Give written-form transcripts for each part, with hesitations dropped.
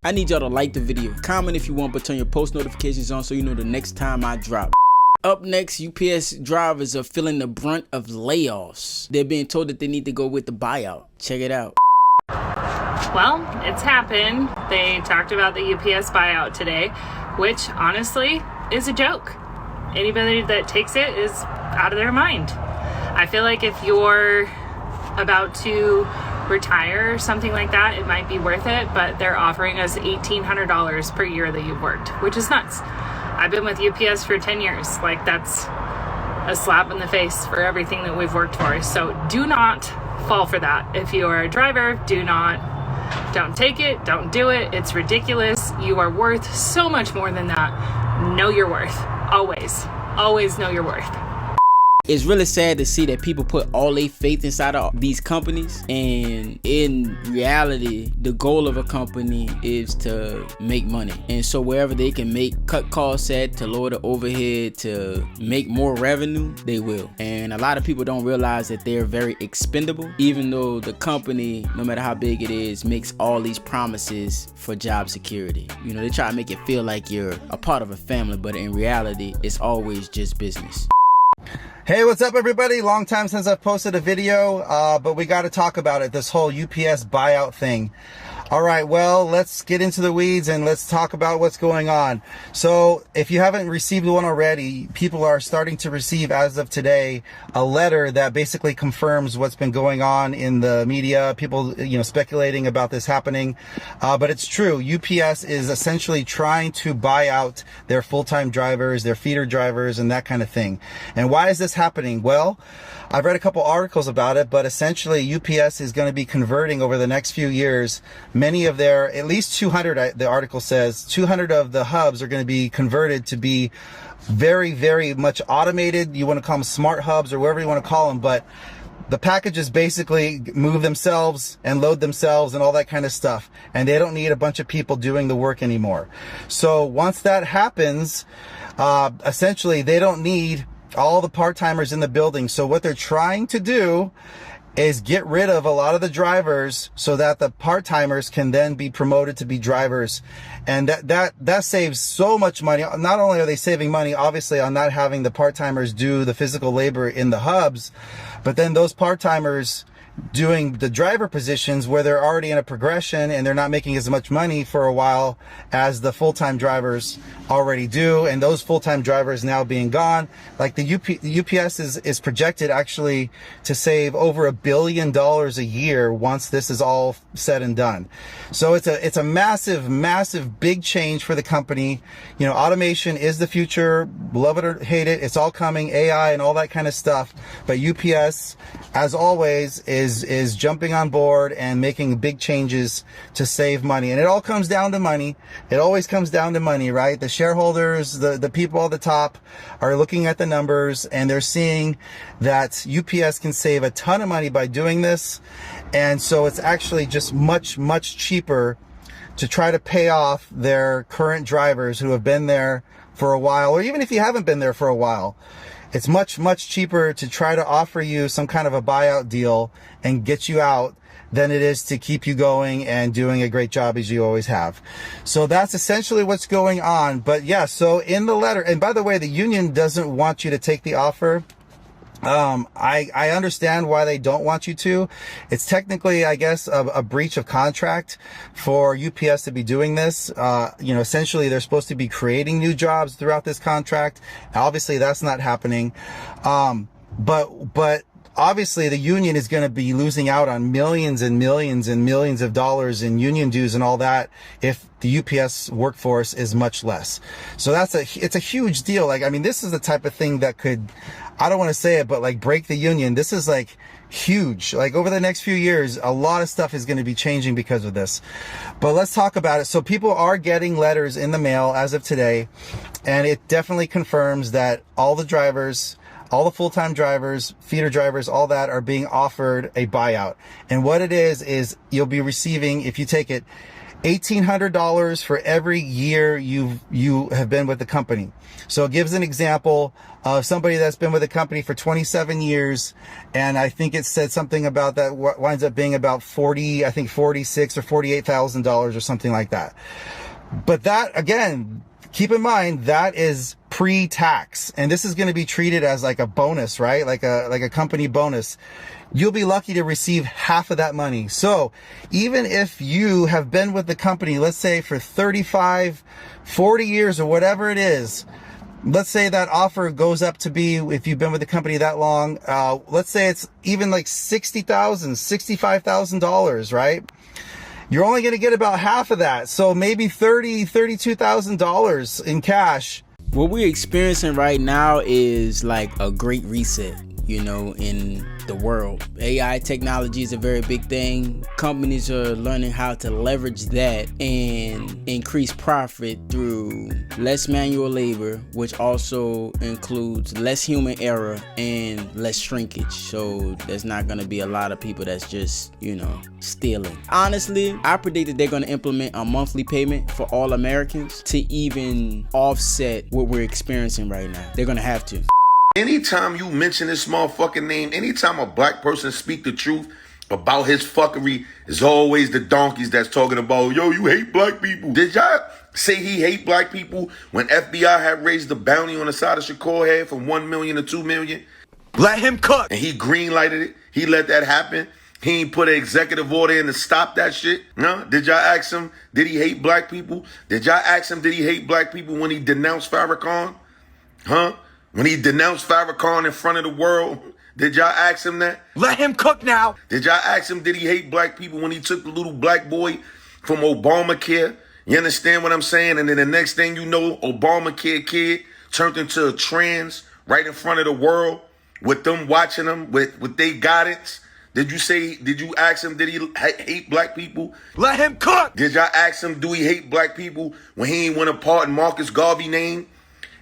I need y'all to like the video, comment if you want, but turn your post notifications on so you know the next time I drop. Up next, UPS drivers are feeling the brunt of layoffs. They're being told that they need to go with the buyout. Check it out. Well, it's happened. They talked about the UPS buyout today, which honestly is a joke. Anybody that takes it is out of their mind. I feel like if you're about to retire or something like that, it might be worth it, but they're offering us $1,800 per year that you've worked, which is nuts. I've been with UPS for 10 years. Like, that's a slap in the face for everything that we've worked for. So do not fall for that. If you are a driver, don't take it, don't do it. It's ridiculous. You are worth so much more than that. Know your worth. Always know your worth. It's really sad to see that people put all their faith inside of these companies, and in reality, the goal of a company is to make money. And so wherever they can cut costs at, to lower the overhead, to make more revenue, they will. And a lot of people don't realize that they're very expendable, even though the company, no matter how big it is, makes all these promises for job security. You know, they try to make it feel like you're a part of a family, but in reality, it's always just business. Hey, what's up everybody? Long time since I've posted a video, but we got to talk about it, this whole UPS buyout thing. All right, well, let's get into the weeds and let's talk about what's going on. So if you haven't received one already, people are starting to receive, as of today, a letter that basically confirms what's been going on in the media. People, speculating about this happening. But it's true. UPS is essentially trying to buy out their full-time drivers, their feeder drivers, and that kind of thing. And why is this happening? Well, I've read a couple articles about it, but essentially UPS is going to be converting over the next few years many of their, at least 200, the article says, 200 of the hubs are going to be converted to be very, very much automated. You want to call them smart hubs or whatever you want to call them, but the packages basically move themselves and load themselves and all that kind of stuff. And they don't need a bunch of people doing the work anymore. So once that happens, essentially they don't need all the part-timers in the building. So what they're trying to do is get rid of a lot of the drivers so that the part-timers can then be promoted to be drivers. And that saves so much money. Not only are they saving money, obviously, on not having the part-timers do the physical labor in the hubs, but then those part-timers doing the driver positions where they're already in a progression and they're not making as much money for a while as the full-time drivers already do. And those full-time drivers now being gone, like the UPS is projected actually to save over $1 billion a year once this is all said and done. So it's a massive big change for the company. Automation is the future, love it or hate it, it's all coming, AI and all that kind of stuff. But UPS, as always, is jumping on board and making big changes to save money. And it all comes down to money. It always comes down to money, right? The shareholders, the people at the top are looking at the numbers and they're seeing that UPS can save a ton of money by doing this. And so it's actually just much cheaper to try to pay off their current drivers who have been there for a while, or even if you haven't been there for a while. It's much cheaper to try to offer you some kind of a buyout deal and get you out than it is to keep you going and doing a great job as you always have. So that's essentially what's going on. But yeah, so in the letter, and by the way, the union doesn't want you to take the offer. I understand why they don't want you to. It's technically, I guess, a breach of contract for UPS to be doing this. Essentially they're supposed to be creating new jobs throughout this contract. Obviously that's not happening. But obviously the union is going to be losing out on millions and millions of dollars in union dues and all that if the UPS workforce is much less. So it's a huge deal. Like, I mean, this is the type of thing that could, I don't want to say it, but like break the union. This is like huge. Like over the next few years, a lot of stuff is going to be changing because of this. But let's talk about it. So people are getting letters in the mail as of today, and it definitely confirms that all the drivers, all the full-time drivers, feeder drivers, all that are being offered a buyout. And what it is you'll be receiving, if you take it, $1,800 for every year you have been with the company. So it gives an example of somebody that's been with the company for 27 years. And I think it said something about that winds up being about $46,000 or $48,000 or something like that. But that, again, keep in mind, that is pre-tax. And this is going to be treated as like a bonus, right? Like a company bonus. You'll be lucky to receive half of that money. So even if you have been with the company, let's say for 35, 40 years or whatever it is, let's say that offer goes up to be, if you've been with the company that long, let's say it's even like $60,000, $65,000, right? You're only going to get about half of that. So maybe $32,000 in cash. What we're experiencing right now is like a great reset, you know, in the world. AI technology is a very big thing. Companies are learning how to leverage that and increase profit through less manual labor, which also includes less human error and less shrinkage. So there's not going to be a lot of people that's just, you know, stealing. Honestly, I predict that they're going to implement a monthly payment for all Americans to even offset what we're experiencing right now. They're going to have to. Anytime you mention this motherfucking name, anytime a black person speak the truth about his fuckery, it's always the donkeys that's talking about, yo, you hate black people. Did y'all say he hate black people when FBI had raised the bounty on the side of Shakur head from 1 million to 2 million? Let him cook. And he green-lighted it. He let that happen. He ain't put an executive order in to stop that shit. No? Did y'all ask him, did he hate black people? Did y'all ask him, did he hate black people when he denounced Farrakhan? Huh? When he denounced Farrakhan in front of the world, did y'all ask him that? Let him cook now. Did y'all ask him, did he hate black people when he took the little black boy from Obamacare? You understand what I'm saying? And then the next thing you know, Obamacare kid turned into a trans right in front of the world with them watching them with their guidance. Did you ask him, did he hate black people? Let him cook. Did y'all ask him, do he hate black people when he ain't went apart in Marcus Garvey name?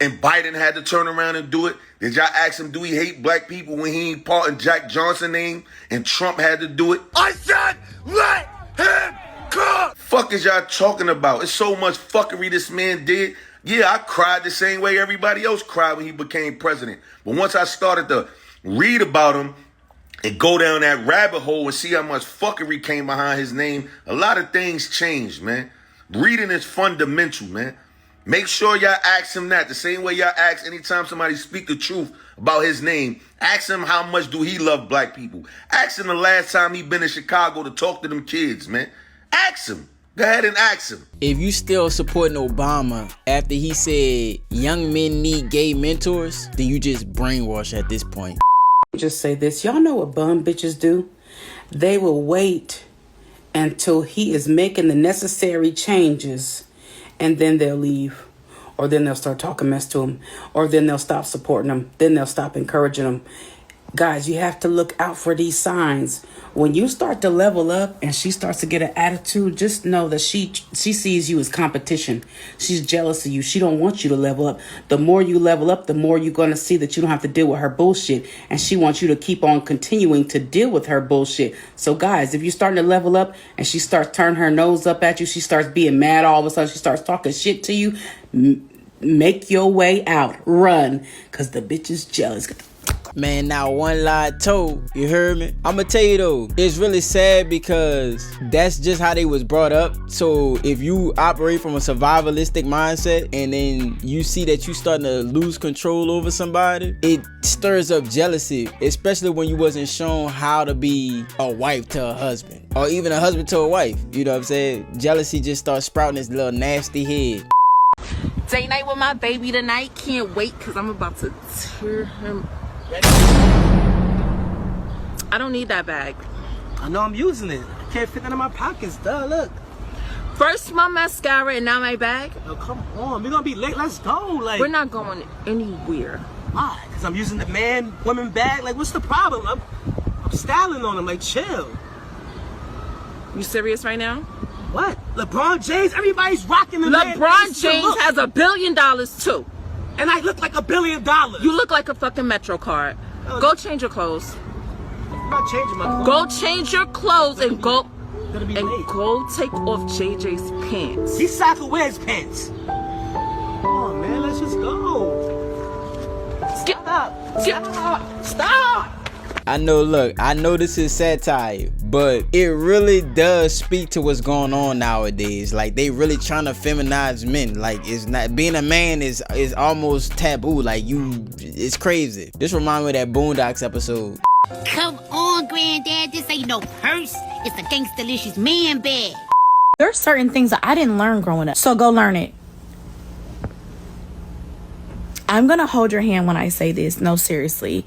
And Biden had to turn around and do it. Did y'all ask him, do he hate black people when he ain't part in Jack Johnson name and Trump had to do it? I said, let him cook. Fuck is y'all talking about? It's so much fuckery this man did. Yeah, I cried the same way everybody else cried when he became president. But once I started to read about him and go down that rabbit hole and see how much fuckery came behind his name, a lot of things changed, man. Reading is fundamental, man. Make sure y'all ask him that the same way y'all ask anytime somebody speak the truth about his name. Ask him how much do he love black people. Ask him the last time he been in Chicago to talk to them kids, man. Ask him. Go ahead and ask him. If you still supporting Obama after he said young men need gay mentors, then you just brainwash at this point. Just say this. Y'all know what bum bitches do? They will wait until he is making the necessary changes, and then they'll leave, or then they'll start talking mess to him, or then they'll stop supporting him, then they'll stop encouraging him. Guys, you have to look out for these signs. When you start to level up and she starts to get an attitude, just know that she sees you as competition. She's jealous of you. She don't want you to level up. The more you level up, the more you're going to see that you don't have to deal with her bullshit. And she wants you to keep on continuing to deal with her bullshit. So guys, if you're starting to level up and she starts turning her nose up at you, she starts being mad all of a sudden, she starts talking shit to you, make your way out. Run, because the bitch is jealous. Man, now one lie told, you heard me? I'ma tell you though, it's really sad because that's just how they was brought up. So if you operate from a survivalistic mindset and then you see that you starting to lose control over somebody, it stirs up jealousy, especially when you wasn't shown how to be a wife to a husband or even a husband to a wife. You know what I'm saying? Jealousy just starts sprouting this little nasty head. Date night with my baby tonight. Can't wait because I'm about to tear him. I don't need that bag. I know I'm using it. I can't fit that in my pockets, duh, look. First my mascara and now my bag. Oh, come on, we're gonna be late, let's go. Like, we're not going anywhere. why? Because I'm using the woman bag? Like, what's the problem? I'm styling on them, like, chill. You serious right now? What? LeBron James, everybody's rocking the LeBron James has $1 billion too. And I look like $1 billion. You look like a fucking Metro card. Go change your clothes. I'm not changing my clothes. Go change your clothes and go. Gonna be And late. go take off JJ's pants. These soccer wears pants. Come on, man, let's just go. Stop! I know this is satire, but it really does speak to what's going on nowadays. Like, they really trying to feminize men. Like, it's not, being a man is almost taboo. Like, it's crazy. This reminds me of that Boondocks episode. Come on, Granddad, this ain't no purse. It's a Gangstalicious man bag. There are certain things that I didn't learn growing up, so go learn it. I'm gonna hold your hand when I say this. No, seriously.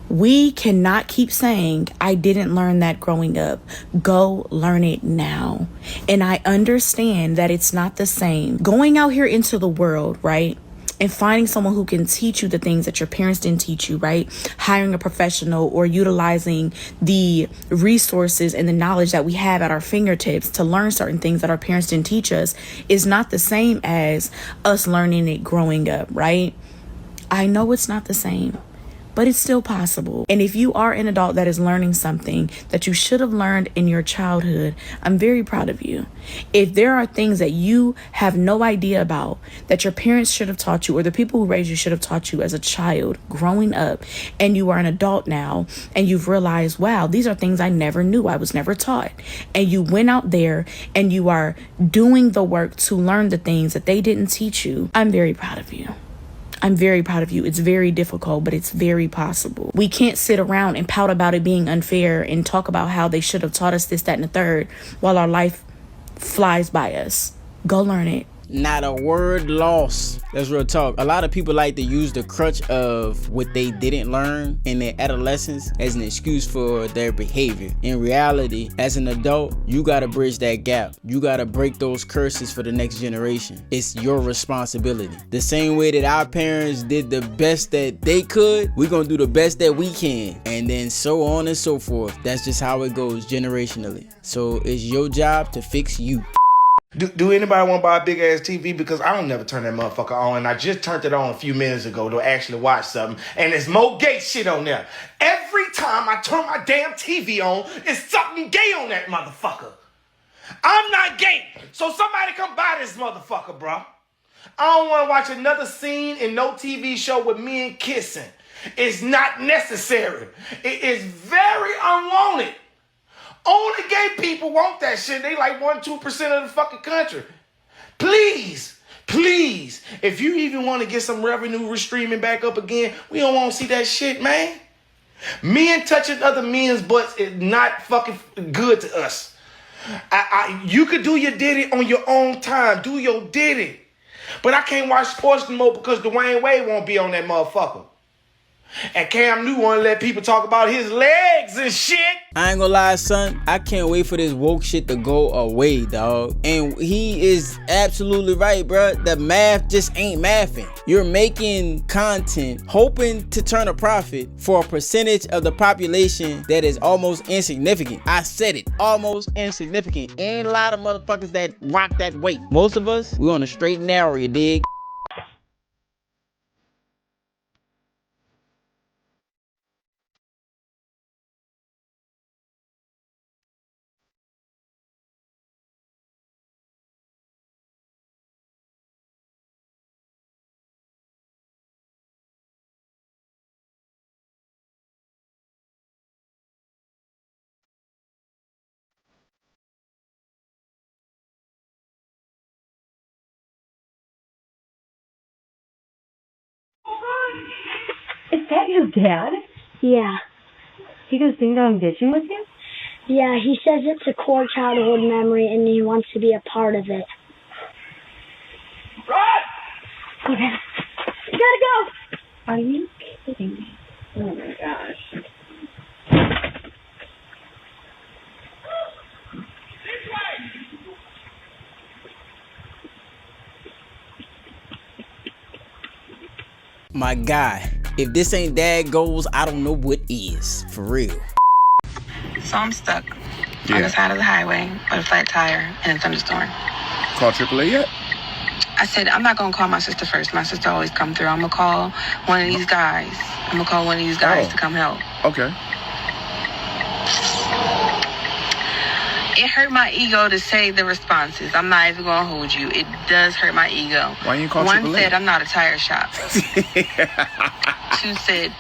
We cannot keep saying, I didn't learn that growing up. Go learn it now. And I understand that it's not the same. Going out here into the world, right? And finding someone who can teach you the things that your parents didn't teach you, right? Hiring a professional or utilizing the resources and the knowledge that we have at our fingertips to learn certain things that our parents didn't teach us is not the same as us learning it growing up, right? I know it's not the same, but it's still possible. And if you are an adult that is learning something that you should have learned in your childhood, I'm very proud of you. If there are things that you have no idea about that your parents should have taught you, or the people who raised you should have taught you as a child growing up, and you are an adult now and you've realized, wow, these are things I never knew, I was never taught, and you went out there and you are doing the work to learn the things that they didn't teach you, I'm very proud of you. I'm very proud of you. It's very difficult, but it's very possible. We can't sit around and pout about it being unfair and talk about how they should have taught us this, that, and the third while our life flies by us. Go learn it. Not a word lost. That's real talk. A lot of people like to use the crutch of what they didn't learn in their adolescence as an excuse for their behavior. In reality, as an adult, you gotta bridge that gap. You gotta break those curses for the next generation. It's your responsibility. The same way that our parents did the best that they could, we're gonna do the best that we can. And then so on and so forth. That's just how it goes generationally. So it's your job to fix you. Do anybody want to buy a big ass TV? Because I don't never turn that motherfucker on, and I just turned it on a few minutes ago to actually watch something, and there's more gay shit on there. Every time I turn my damn TV on, it's something gay on that motherfucker. I'm not gay, so somebody come buy this motherfucker, bro. I don't want to watch another scene in no TV show with men kissing. It's not necessary. It is very unwanted. Only gay people want that shit. They like 1-2% of the fucking country. Please, if you even want to get some revenue streaming back up again, we don't want to see that shit, man. Men touching other men's butts is not fucking good to us. You could do your ditty on your own time. Do your ditty. But I can't watch sports no more because Dwayne Wade won't be on that motherfucker. And Cam Newton want to let people talk about his legs and shit. I ain't gonna lie, son. I can't wait for this woke shit to go away, dog. And he is absolutely right, bro. The math just ain't mathing. You're making content hoping to turn a profit for a percentage of the population that is almost insignificant. I said it, almost insignificant. Ain't a lot of motherfuckers that rock that weight. Most of us, we on the straight and narrow, you dig? Is that your dad? Yeah. He goes ding dong ditching with you? Yeah, he says it's a core childhood memory and he wants to be a part of it. Run! Go down. You gotta go! Are you kidding me? Oh my gosh. My guy, if this ain't dad goals, I don't know what is. For real. So I'm stuck on the side of the highway with a flat tire and a thunderstorm. Call AAA yet? I said, I'm not going to call my sister first. My sister always come through. I'm going to call one of these guys. To come help. Okay. It hurt my ego to say the responses. I'm not even gonna hold you. It does hurt my ego. Why you call One AAA? said, I'm not a tire shop. 2 said,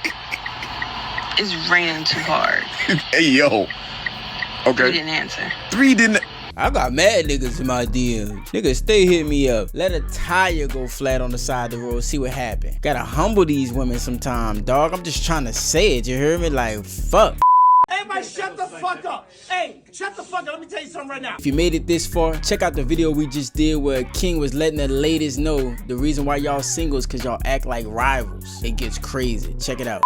it's raining too hard. Hey, yo. Okay. 3 didn't answer. 3 didn't. I got mad niggas in my DMs. Niggas stay hit me up. Let a tire go flat on the side of the road, see what happen. Gotta humble these women sometime, dog. I'm just trying to say it, you hear me? Like, fuck. Everybody shut the fuck up. Hey, shut the fuck up. Let me tell you something right now. If you made it this far, check out the video we just did where King was letting the ladies know the reason why y'all single is because y'all act like rivals. It gets crazy. Check it out.